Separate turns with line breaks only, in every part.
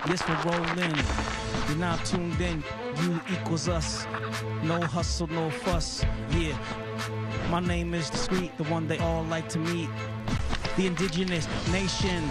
Yes, we're rolling. You're now tuned in. You equals us. No hustle, no fuss. Yeah. My name is Discreet, the one they all like to meet. The indigenous nation.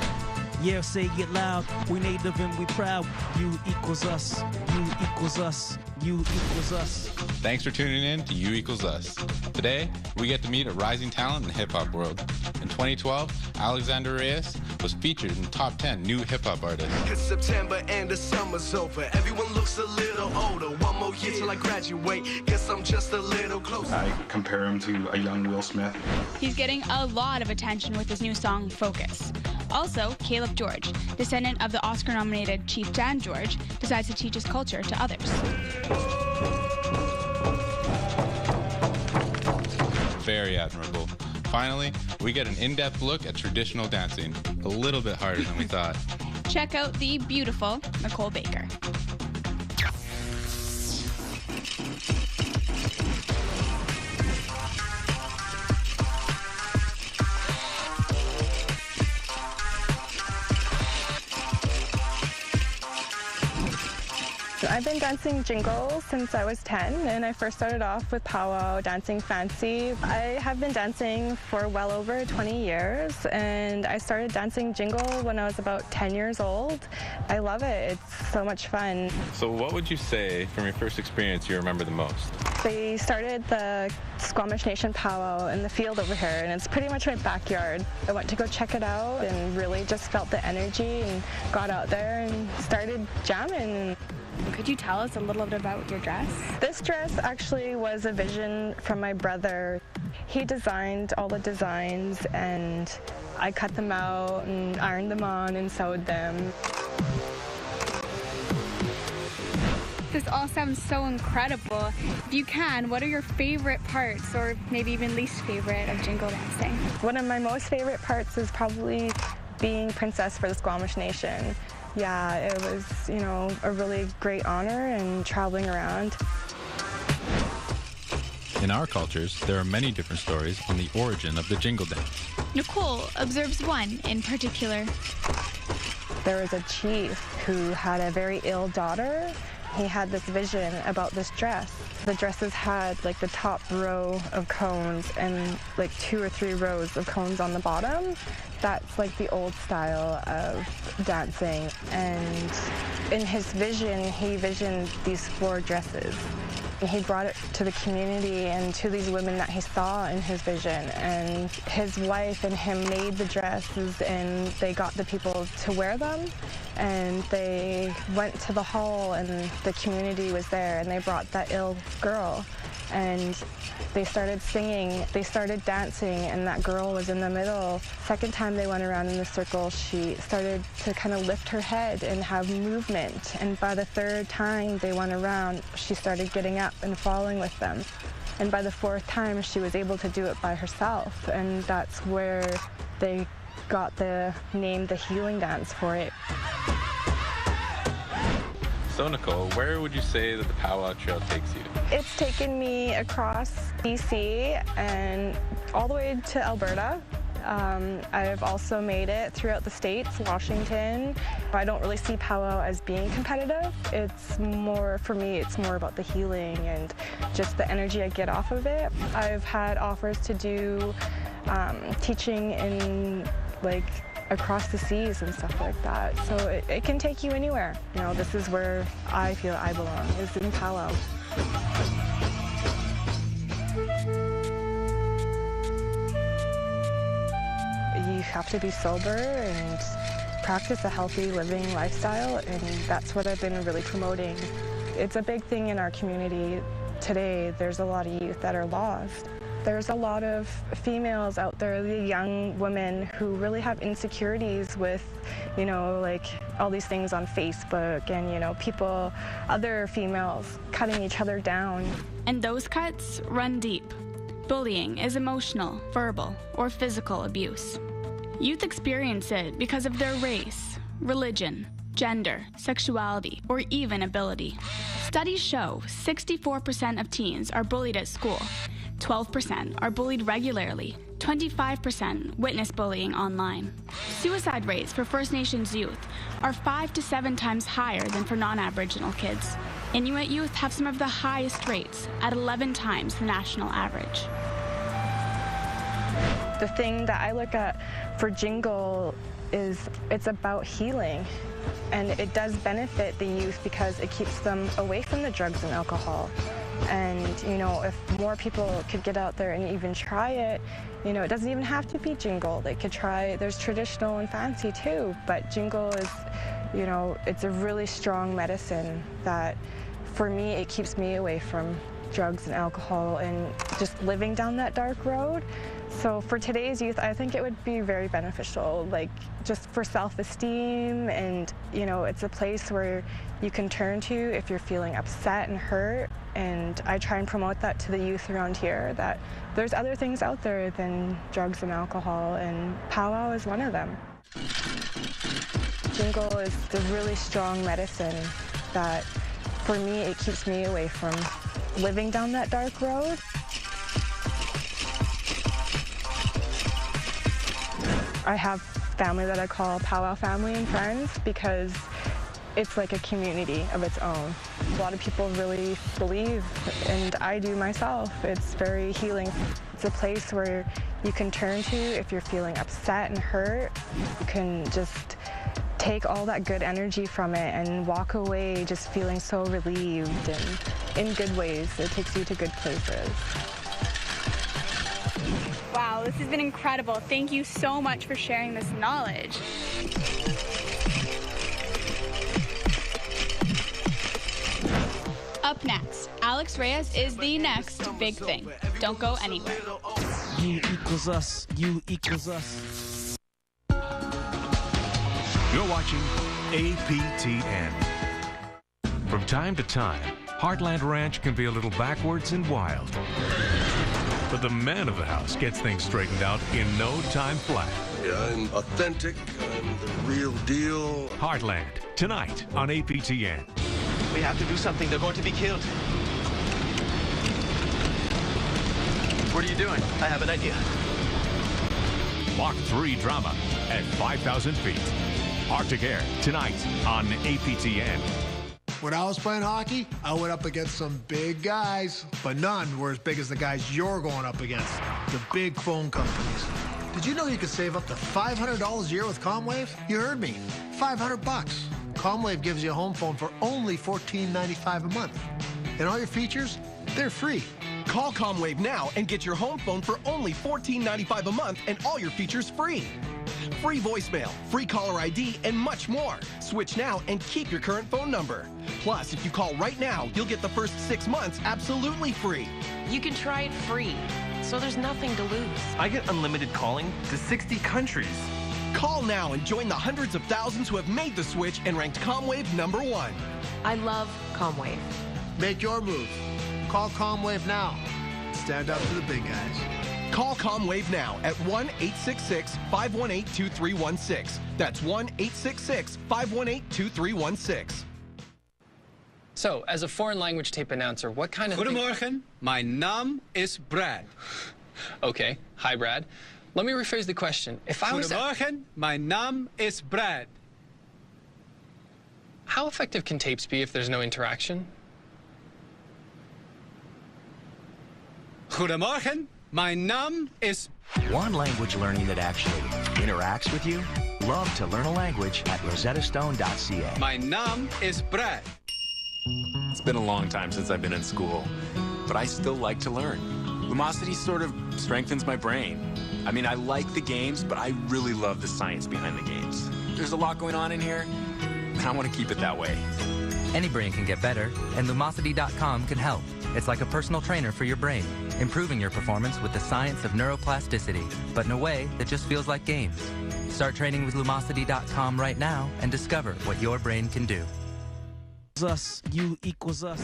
Yeah, say it loud. We native and we proud. You equals us. You equals us. You equals us.
Thanks for tuning in to You Equals Us. Today, we get to meet a rising talent in the hip-hop world. In 2012, Alexander Reyes was featured in the top 10 new hip-hop artists.
It's September and the summer's over. Everyone looks a little older. One more year till I graduate. Guess I'm just a little closer.
I compare him to a young Will Smith.
He's getting a lot of attention with his new song, Focus. Also, Caleb George, descendant of the Oscar-nominated Chief Dan George, decides to teach his culture to others.
Very admirable. Finally, we get an in-depth look at traditional dancing. A little bit harder than we thought.
Check out the beautiful Nicole Baker.
I've been dancing jingle since I was 10, and I first started off with powwow, dancing fancy. I have been dancing for well over 20 years, and I started dancing jingle when I was about 10 years old. I love it. It's so much fun.
So what would you say from your first experience you remember the most?
They started the Squamish Nation powwow in the field over here, and it's pretty much my backyard. I went to go check it out and really just felt the energy and got out there and started jamming.
Could you tell us a little bit about your dress?
This dress actually was a vision from my brother. He designed all the designs, and I cut them out and ironed them on and sewed them.
This all sounds so incredible. If you can, what are your favorite parts, or maybe even least favorite, of jingle dancing?
One of my most favorite parts is probably being princess for the Squamish Nation. Yeah, it was, a really great honor and traveling around.
In our cultures, there are many different stories on the origin of the jingle dance.
Nicole observes one in particular.
There was a chief who had a very ill daughter. He had this vision about this dress. The dresses had like the top row of cones and like 2 or 3 rows of cones on the bottom. That's like the old style of dancing. And in his vision, he visioned these 4 dresses. And he brought it to the community and to these women that he saw in his vision. And his wife and him made the dresses, and they got the people to wear them. And they went to the hall, and the community was there, and they brought that ill girl. And they started singing, they started dancing, and that girl was in the middle. Second time they went around in the circle, she started to kind of lift her head and have movement. And by the 3rd time they went around, she started getting up and following with them. And by the 4th time, she was able to do it by herself. And that's where they got the name, the healing dance, for it.
So Nicole, where would you say that the powwow trail takes you?
It's taken me across BC and all the way to Alberta. I've also made it throughout the states, Washington. I don't really see powwow as being competitive. It's more, for me, it's more about the healing and just the energy I get off of it. I've had offers to do teaching in across the seas and stuff like that. So it can take you anywhere. This is where I feel I belong, is in powwow. You have to be sober and practice a healthy living lifestyle, and that's what I've been really promoting. It's a big thing in our community today. There's a lot of youth that are lost. There's a lot of females out there, the young women, who really have insecurities with, all these things on Facebook and, people, other females cutting each other down.
And those cuts run deep. Bullying is emotional, verbal, or physical abuse. Youth experience it because of their race, religion, gender, sexuality, or even ability. Studies show 64% of teens are bullied at school, 12% are bullied regularly, 25% witness bullying online. Suicide rates for First Nations youth are 5 to 7 times higher than for non-Aboriginal kids. Inuit youth have some of the highest rates, at 11 times the national average.
The thing that I look at for Jingle is it's about healing, and it does benefit the youth because it keeps them away from the drugs and alcohol. And, you know, if more people could get out there and even try it, you know, it doesn't even have to be Jingle. They could try, there's traditional and fancy too, but Jingle is, you know, it's a really strong medicine that, for me, it keeps me away from drugs and alcohol and just living down that dark road. So for today's youth, I think it would be very beneficial, like just for self-esteem, and you know, it's a place where you can turn to if you're feeling upset and hurt. And I try and promote that to the youth around here, that there's other things out there than drugs and alcohol, and powwow is one of them. Jingle is the really strong medicine that, for me, it keeps me away from living down that dark road. I have family that I call powwow family and friends because it's like a community of its own. A lot of people really believe, and I do myself, it's very healing. It's a place where you can turn to if you're feeling upset and hurt. You can just take all that good energy from it and walk away just feeling so relieved, and in good ways. It takes you to good places.
Wow, this has been incredible. Thank you so much for sharing this knowledge. Up next, Alex Reyes is the next big thing. Don't go anywhere.
You equals us. You equals us.
You're watching APTN. From time to time, Heartland Ranch can be a little backwards and wild. But the man of the house gets things straightened out in no time flat.
Yeah, I'm authentic. I'm the real deal.
Heartland, tonight on APTN.
We have to do something. They're going to be killed. What are you doing? I have an idea.
Mach 3 drama at 5,000 feet. Arctic Air, tonight on APTN.
When I was playing hockey, I went up against some big guys, but none were as big as the guys you're going up against, the big phone companies. Did you know you could save up to $500 a year with Comwave? You heard me, $500 bucks. Comwave gives you a home phone for only $14.95 a month. And all your features, they're free.
Call Comwave now and get your home phone for only $14.95 a month and all your features free. Free voicemail, free caller ID, and much more. Switch now and keep your current phone number. Plus, if you call right now, you'll get the first 6 months absolutely free.
You can try it free, so there's nothing to lose.
I get unlimited calling to 60 countries.
Call now and join the hundreds of thousands who have made the switch and ranked Comwave #1.
I love Comwave.
Make your move. Call Comwave now. Stand up to the big guys.
Call Comwave now at 1-866-518-2316. That's 1-866-518-2316.
So, as a foreign language tape announcer, what kind of...
Goedemorgen, mijn naam is Brad.
Okay, hi Brad. Let me rephrase the question. If I was...
Goedemorgen, mijn naam is Brad.
How effective can tapes be if there's no interaction?
Goedemorgen, mijn naam is...
Want language learning that actually interacts with you? Love to learn a language at rosettastone.ca.
Mijn naam is Brad.
It's been a long time since I've been in school, but I still like to learn. Lumosity sort of strengthens my brain. I mean, I like the games, but I really love the science behind the games. There's a lot going on in here, and I want to keep it that way.
Any brain can get better, and Lumosity.com can help. It's like a personal trainer for your brain, improving your performance with the science of neuroplasticity, but in a way that just feels like games. Start training with Lumosity.com right now and discover what your brain can do.
Us, you equals us.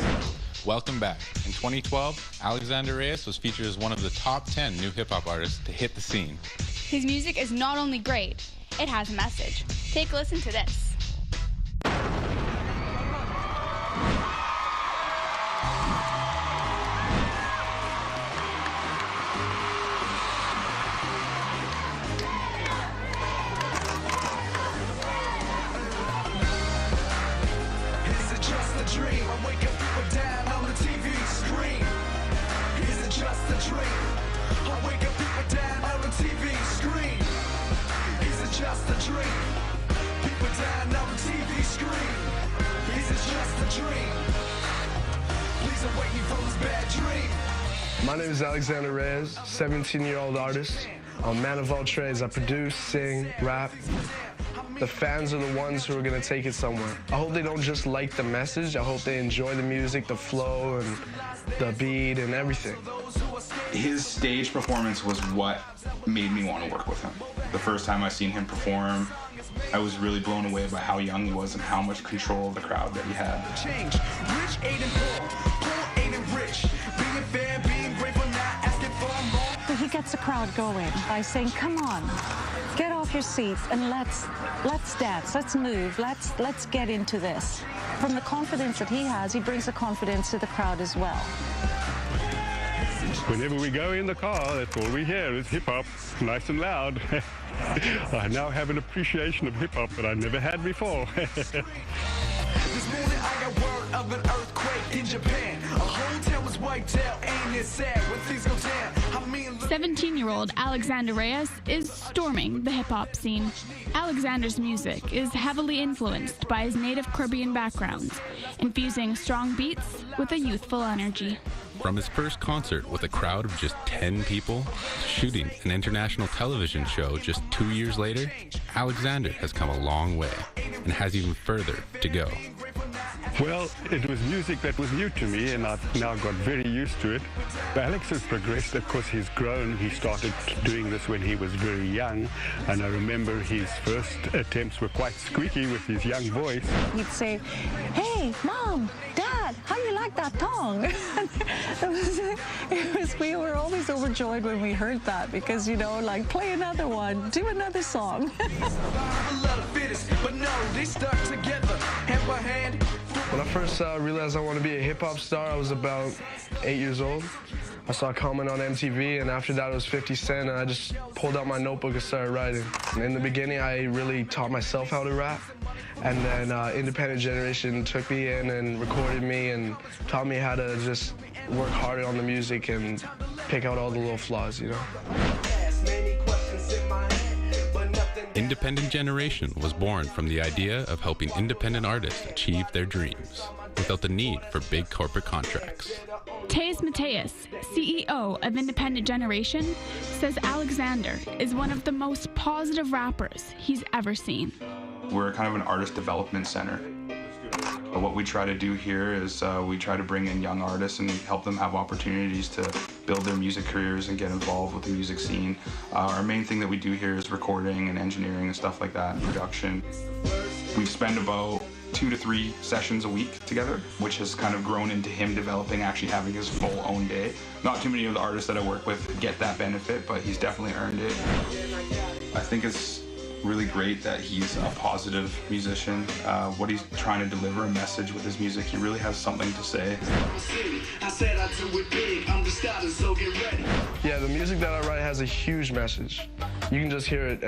Welcome back. In 2012, Alexander Reyes was featured as one of the top 10 new hip-hop artists to hit the scene.
His music is not only great, it has a message. Take a listen to this.
My name is Alexander Reyes, 17-year-old artist. I'm a man of all trades. I produce, sing, rap. The fans are the ones who are going to take it somewhere. I hope they don't just like the message. I hope they enjoy the music, the flow, and the beat, and everything.
His stage performance was what made me want to work with him. The first time I seen him perform, I was really blown away by how young he was and how much control of the crowd that he had.
Change. Rich ain't poor, poor ain't rich. Being fair, being grateful, not asking for more.
He gets the crowd going by saying, "Come on, get off your seats and let's dance, let's move, let's get into this." From the confidence that he has, he brings the confidence to the crowd as well.
Whenever we go in the car, that's all we hear is hip-hop, nice and loud. I now have an appreciation of hip-hop that I never had before.
This morning I got word of an earthquake in Japan. A whole town was wiped out, ain't it sad when things go down?
17-year-old Alexander Reyes is storming the hip-hop scene. Alexander's music is heavily influenced by his native Caribbean background, infusing strong beats with a youthful energy.
From his first concert with a crowd of just 10 people to shooting an international television show just 2 years later, Alexander has come a long way and has even further to go.
Well, it was music that was new to me, and I've now got very used to it. Alex has progressed. Of course, he's grown. He started doing this when he was very young, and I remember his first attempts were quite squeaky with his young voice.
He'd say, "Hey, Mom, Dad, how do you like that tongue?" We were always overjoyed when we heard that because, you know, like, play another one, do another song.
When I first realized I wanted to be a hip-hop star, I was about 8 years old. I saw a comment on MTV, and after that it was 50 Cent, and I just pulled out my notebook and started writing. In the beginning, I really taught myself how to rap, and then Independent Generation took me in and recorded me and taught me how to just work harder on the music and pick out all the little flaws, you know?
Independent Generation was born from the idea of helping independent artists achieve their dreams without the need for big corporate contracts.
Teus Mateus, CEO of Independent Generation, says Alexander is one of the most positive rappers he's ever seen.
We're kind of an artist development center. What we try to do here is we try to bring in young artists and help them have opportunities to build their music careers and get involved with the music scene. Our main thing that we do here is recording and engineering and stuff like that, production. We spend about 2 to 3 sessions a week together, which has kind of grown into him developing, actually having his full own day. Not too many of the artists that I work with get that benefit, but he's definitely earned it. I think it's really great that he's a positive musician. What he's trying to deliver, a message with his music, he really has something to say.
Yeah, the music that I write has a huge message. You can just hear it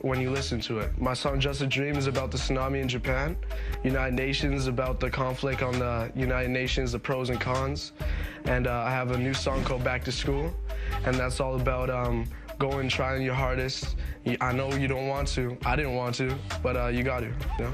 when you listen to it. My song Just a Dream is about the tsunami in Japan. United Nations about the conflict on the United Nations, the pros and cons. And I have a new song called Back to School, and that's all about going, trying your hardest. I know you don't want to. I didn't want to, but you got to, you know?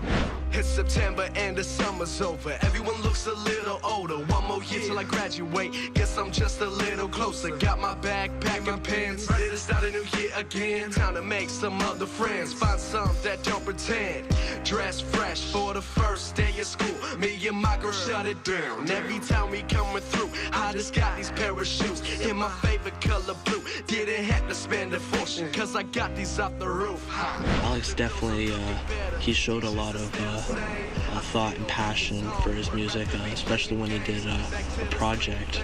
It's September and the summer's over. Everyone looks a little older. One more year till I graduate. Guess I'm just a little closer. Got my backpack and pens. Ready to start a new year again. Time to make some other friends. Find some that don't pretend. Dress fresh for the first day of school. Me and my girl shut it down. Every time we coming through, I just got these pair of shoes in my favorite color blue. Didn't have to spend a fortune, cause I got these off the roof.
Alex definitely, he showed a lot of thought and passion for his music, especially when he did a project.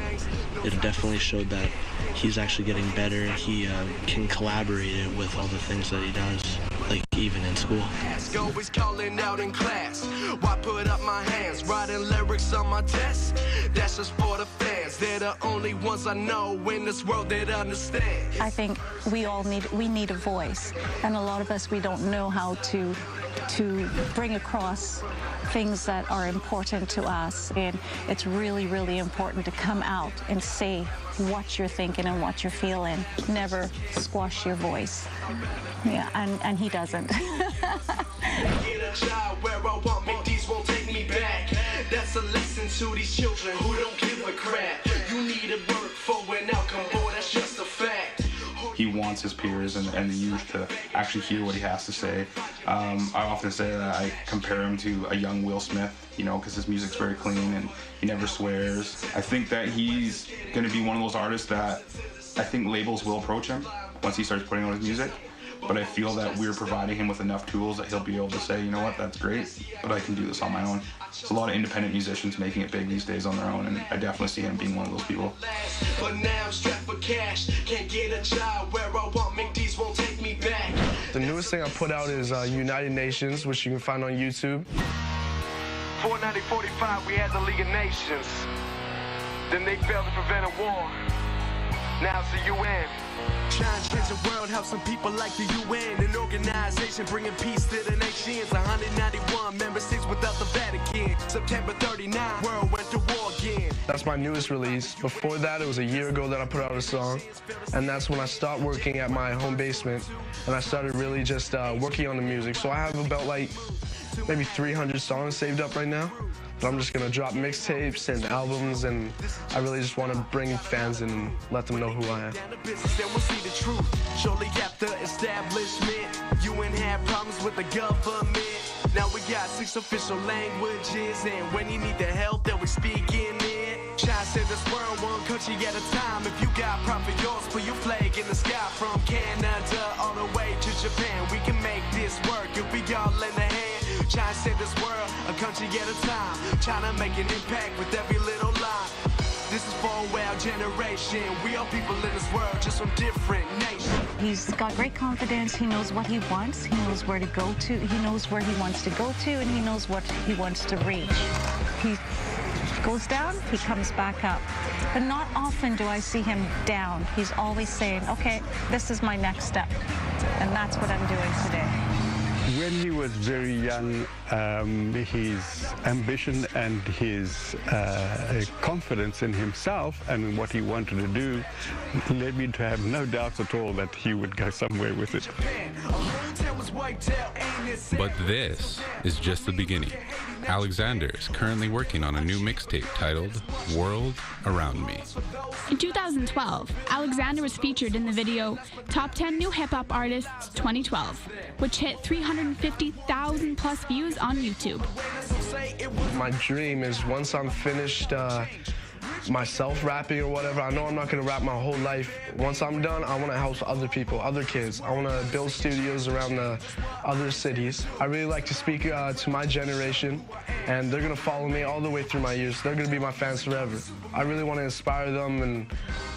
It definitely showed that he's actually getting better. He can collaborate it with all the things that he does, like even in school.
Always calling out in class. Why put up my hands, writing lyrics on my desk? That's just for the fans. They're the only ones I know in this world that understand.
I think we need a voice, and a lot of us, we don't know how to bring across things that are important to us, and it's really, really important to come out and say what you're thinking and what you're feeling. Never squash your voice. Yeah, and he doesn't.
Get a job where I want me, these won't take me back. That's a to these children who don't give a crap. You need to work for an outcome, boy, that's just a fact.
He wants his peers and the youth to actually hear what he has to say. I often say that I compare him to a young Will Smith, you know, because his music's very clean and he never swears. I think that he's going to be one of those artists that I think labels will approach him once he starts putting out his music. But I feel that we're providing him with enough tools that he'll be able to say, you know what, that's great, but I can do this on my own. There's a lot of independent musicians making it big these days on their own, and I definitely see him being one of those people.
But now I'm strapped for cash, can't get a job where I want, McD's won't take me back.
The newest thing I put out is United Nations, which you can find on YouTube.
490-45, we had the League of Nations. Then they failed to prevent a war. Now it's the UN.
Trying to change the world, help some people like the UN, an organization bringing peace to the nations. 191 member states without the Vatican. September 39, world went to war again.
That's my newest release. Before that, it was a year ago that I put out a song, and that's when I stopped working at my home basement, and I started really just working on the music. So I have about like maybe 300 songs saved up right now. But I'm just gonna drop mixtapes and albums, and I really just want to bring fans in and let them know who I am.
Then we'll see the truth. Shortly after establishment, UN had problems with the government. Now we got 6 official languages, and when you need the help, then we speak in it. Try to save this world one country at a time. If you got pride for yours, put your flag in the sky. From Canada all the way to Japan, we can make this work if we all lend a hand. Try to save this world a country at a time. Trying to make an impact with every little line. This is for our generation. We are people in this world, just from different nations.
He's got great confidence. He knows what he wants. He knows where to go to. He knows where he wants to go to, and he knows what he wants to reach. He goes down, he comes back up. But not often do I see him down. He's always saying, okay, this is my next step. And that's what I'm doing today.
When he was very young, his ambition and his confidence in himself and what he wanted to do led me to have no doubts at all that he would go somewhere with it.
But this is just the beginning. Alexander is currently working on a new mixtape titled World Around Me.
In 2012, Alexander was featured in the video Top 10 New Hip Hop Artists 2012, which hit 350,000 plus views on YouTube.
My dream is once I'm finished myself rapping or whatever, I know I'm not going to rap my whole life. Once I'm done, I want to help other people, other kids. I want to build studios around the other cities. I really like to speak to my generation, and they're going to follow me all the way through my years. They're going to be my fans forever. I really want to inspire them, and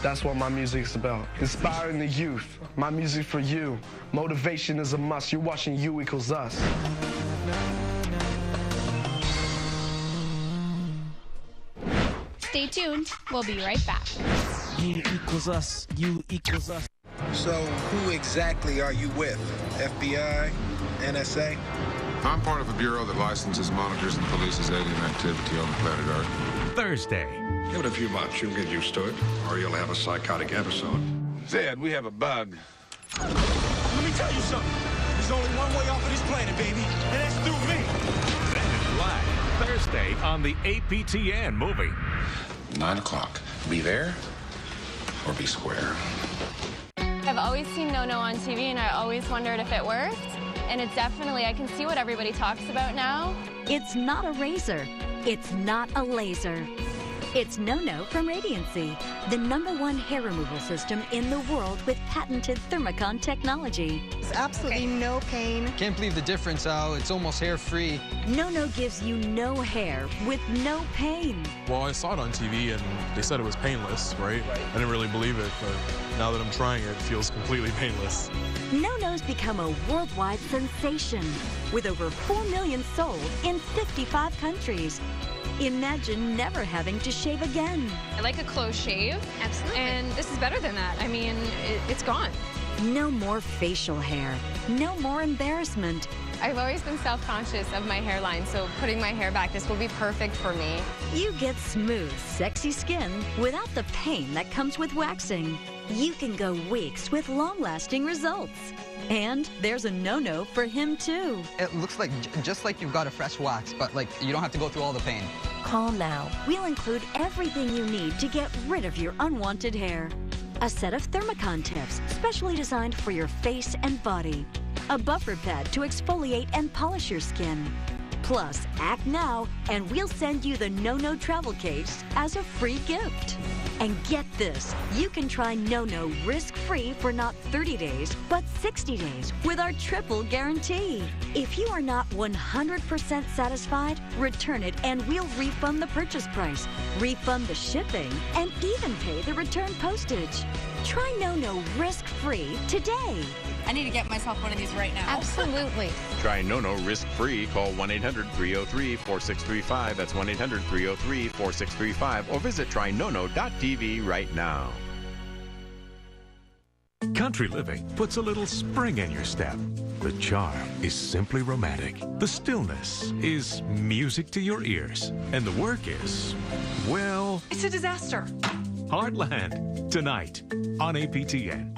that's what my music is about. Inspiring the youth. My music for you. Motivation is a must. You're watching You Equals Us.
Stay tuned. We'll be right back.
You equals us. You equals us.
So, who exactly are you with? FBI? NSA?
I'm part of a bureau that licenses, monitors, and polices alien activity on planet Earth.
Thursday.
Give it a few months, you'll get used to it, or you'll have a psychotic episode.
Zed, we have a bug.
Let me tell you something. There's only one way off of this planet, baby, and that's through me.
Men in Black. Thursday on the APTN movie.
9 o'clock. Be there or be square.
I've always seen No-No on TV, and I always wondered if it worked. And it's definitely, I can see what everybody talks about now.
It's not a razor. It's not a laser. It's No-No from Radiancy, the #1 hair removal system in the world with patented Thermicon technology.
There's absolutely no pain.
Can't believe the difference, Al. It's almost hair-free.
No-No gives you no hair with no pain.
Well, I saw it on TV and they said it was painless, right? I didn't really believe it, but now that I'm trying it, it feels completely painless.
No-No's become a worldwide sensation with over 4 million sold in 55 countries. Imagine never having to shave again.
I like a close shave. Absolutely. And this is better than that. I mean, it's gone.
No more facial hair. No more embarrassment.
I've always been self-conscious of my hairline, so putting my hair back, this will be perfect for me.
You get smooth, sexy skin without the pain that comes with waxing. You can go weeks with long-lasting results. And there's a No-No for him, too.
It looks like just like you've got a fresh wax, but like you don't have to go through all the pain.
Call now. We'll include everything you need to get rid of your unwanted hair. A set of Thermicon tips, specially designed for your face and body. A buffer pad to exfoliate and polish your skin. Plus, act now and we'll send you the No travel case as a free gift. And get this, you can try No risk-free for not 30 days, but 60 days with our triple guarantee. If you are not 100% satisfied, return it and we'll refund the purchase price, refund the shipping, and even pay the return postage. Try No risk-free today.
I need to get myself one of these right now.
Absolutely.
Try No risk-free. Call 1-800-303-4635. That's 1-800-303-4635. Or visit trynono.tv right now.
Country living puts a little spring in your step. The charm is simply romantic. The stillness is music to your ears. And the work is, well...
It's a disaster.
Heartland, tonight on APTN.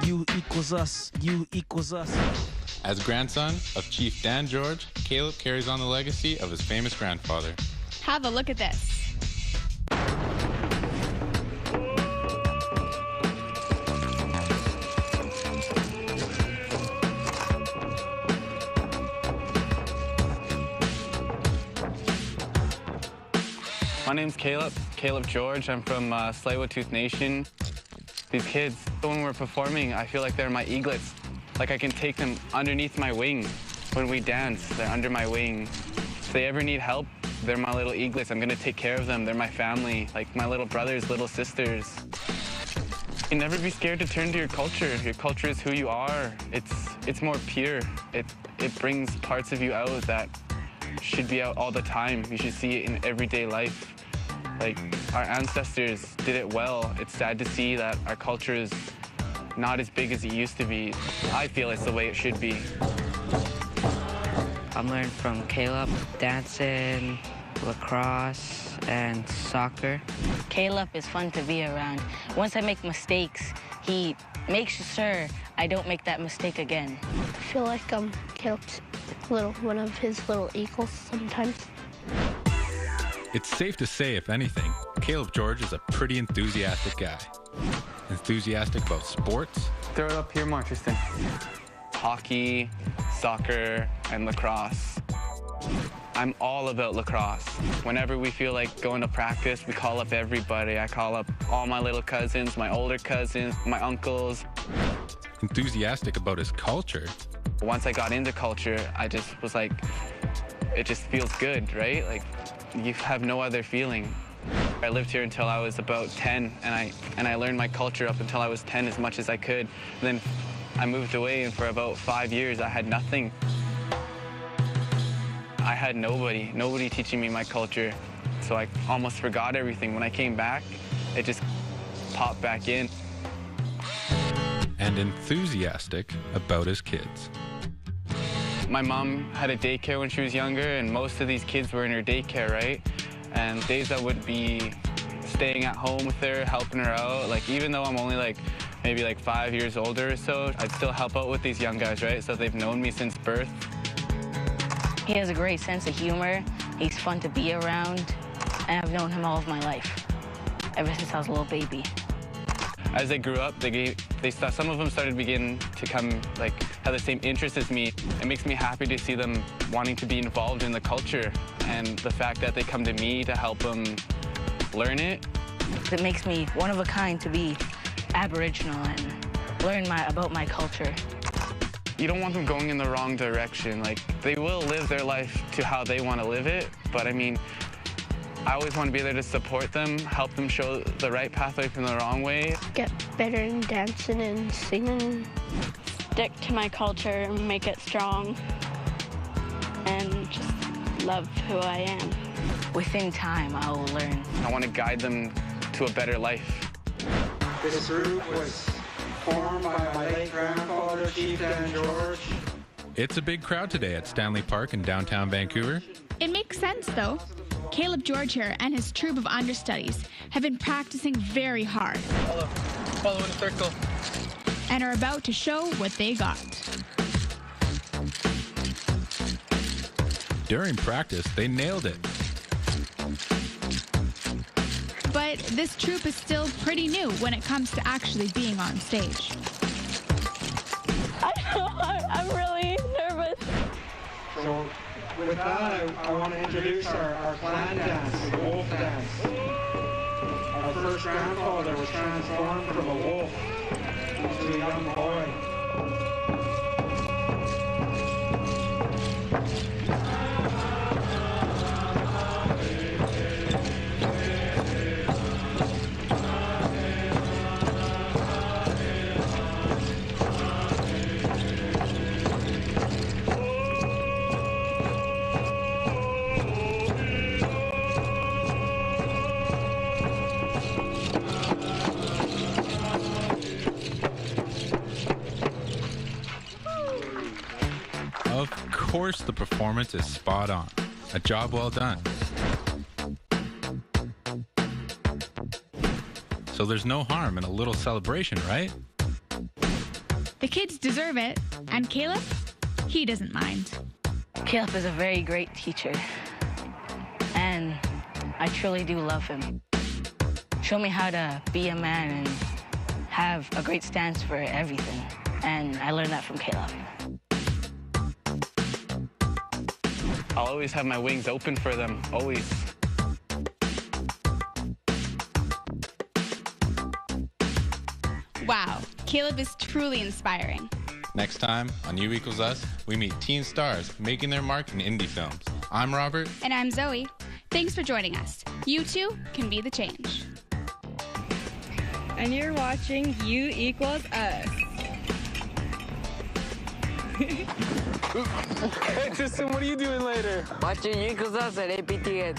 You equals us. You equals us.
As grandson of Chief Dan George, Caleb carries on the legacy of his famous grandfather.
Have a look at this.
My name's Caleb George. I'm from Tsleil-Waututh Nation. These kids, when we're performing, I feel like they're my eaglets. Like I can take them underneath my wing. When we dance, they're under my wing. If they ever need help, they're my little eaglets. I'm gonna take care of them. They're my family, like my little brothers, little sisters. You never be scared to turn to your culture. Your culture is who you are. It's more pure. It brings parts of you out that should be out all the time. You should see it in everyday life. Like, our ancestors did it well. It's sad to see that our culture is not as big as it used to be. I feel it's the way it should be.
I'm learning from Caleb, dancing, lacrosse, and soccer.
Caleb is fun to be around. Once I make mistakes, he makes sure I don't make that mistake again.
I feel like Caleb's one of his little eagles sometimes.
It's safe to say, if anything, Caleb George is a pretty enthusiastic guy. Enthusiastic about sports.
Throw it up here more, Tristan. Hockey, soccer, and lacrosse. I'm all about lacrosse. Whenever we feel like going to practice, we call up everybody. I call up all my little cousins, my older cousins, my uncles.
Enthusiastic about his culture.
Once I got into culture, I just was like, it just feels good, right? Like, you have no other feeling. I lived here until I was about 10, and I learned my culture up until I was 10 as much as I could. And then I moved away, and for about 5 years, I had nothing. I had nobody teaching me my culture. So I almost forgot everything. When I came back, it just popped back in.
And enthusiastic about his kids.
My mom had a daycare when she was younger, and most of these kids were in her daycare, right? And days I would be staying at home with her, helping her out. Like, even though I'm only maybe 5 years older or so, I'd still help out with these young guys, right? So they've known me since birth.
He has a great sense of humor. He's fun to be around, and I've known him all of my life, ever since I was a little baby.
As they grew up, some of them started begin to come, have the same interests as me. It makes me happy to see them wanting to be involved in the culture, and the fact that they come to me to help them learn it.
It makes me one of a kind to be Aboriginal and learn about my culture.
You don't want them going in the wrong direction. They will live their life to how they want to live it, but I mean, I always want to be there to support them, help them show the right pathway from the wrong way.
Get better in dancing and singing.
Stick to my culture and make it strong. And just love who I am.
Within time, I will learn.
I want to guide them to a better life.
This group was formed by my late grandfather, Chief Dan George.
It's a big crowd today at Stanley Park in downtown Vancouver.
It makes sense, though. Caleb George here and his troop of understudies have been practicing very hard.
Follow in a circle.
And are about to show what they got.
During practice, they nailed it.
But this troupe is still pretty new when it comes to actually being on stage.
I know, I'm really nervous.
So with that, I want to introduce our clan dance, the wolf dance. Our first grandfather was transformed from a wolf into a young boy.
Of course the performance is spot on. A job well done. So there's no harm in a little celebration, right?
The kids deserve it, and Caleb, he doesn't mind.
Caleb is a very great teacher, and I truly do love him. Show me how to be a man and have a great stance for everything, and I learned that from Caleb.
I'll always have my wings open for them, always.
Wow, Caleb is truly inspiring.
Next time on U Equals Us, we meet teen stars making their mark in indie films. I'm Robert.
And I'm Zoe. Thanks for joining us. You too can be the change.
And you're watching U Equals Us.
Hey, Tristan, what are you doing later?
Watching U Equals Us at APTN.